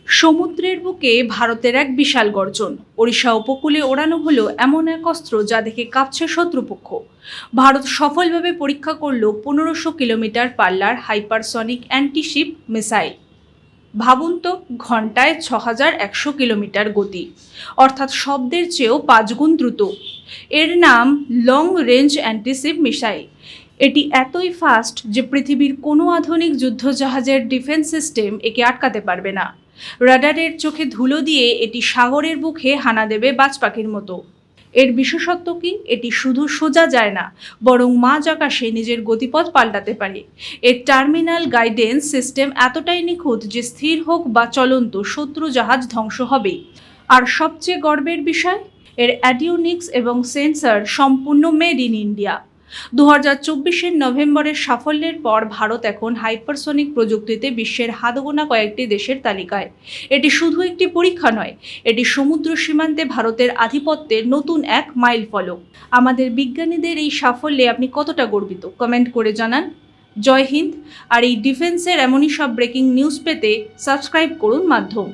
সমুদ্রের বুকে ভারতের এক বিশাল গর্জন। ওড়িশা উপকূলে ওড়ানো হলো এমন এক অস্ত্র যা দেখে কাঁপছে শত্রুপক্ষ। ভারত সফলভাবে পরীক্ষা করল 1500 কিলোমিটার পাল্লার হাইপারসনিক অ্যান্টিশিপ মিসাইল। ভাবুন তো, ঘন্টায় 6100 কিলোমিটার গতি, অর্থাৎ শব্দের চেয়েও 5 গুণ দ্রুত। এর নাম লং রেঞ্জ অ্যান্টিশিপ মিসাইল। এটি এতই ফাস্ট যে পৃথিবীর কোনো আধুনিক যুদ্ধজাহাজের ডিফেন্স সিস্টেম একে আটকাতে পারবে না। রাডারের চোখে ধুলো দিয়ে এটি সাগরের বুকে হানা দেবে বাজ পাখির মতো। এর বিশেষত্ব কি? এটি শুধু সোজা যায় না, বরং মাঝ আকাশে নিজের গতিপথ পাল্টাতে পারে। এর টার্মিনাল গাইডেন্স সিস্টেম এতটাই নিখুঁত যে স্থির হোক বা চলন্ত শত্রু জাহাজ ধ্বংস হবেই। আর সবচেয়ে গর্বের বিষয়, এর অ্যাডিওনিক্স এবং সেন্সর সম্পূর্ণ মেড ইন ইন্ডিয়া। 2024 নভেম্বরের সাফল্যের পর ভারত এখন হাইপারসনিক প্রযুক্তিতে বিশ্বের হাতগোনা কয়েকটি দেশের তালিকায়। এটি শুধু একটি পরীক্ষা নয়, এটি সমুদ্র সীমান্তে ভারতের আধিপত্যের নতুন এক মাইল ফলক। আমাদের বিজ্ঞানীদের এই সাফল্যে আপনি কতটা গর্বিত কমেন্ট করে জানান। জয় হিন্দ। আর এই ডিফেন্সের এমনই সব ব্রেকিং নিউজ পেতে সাবস্ক্রাইব করুন মাধ্যম।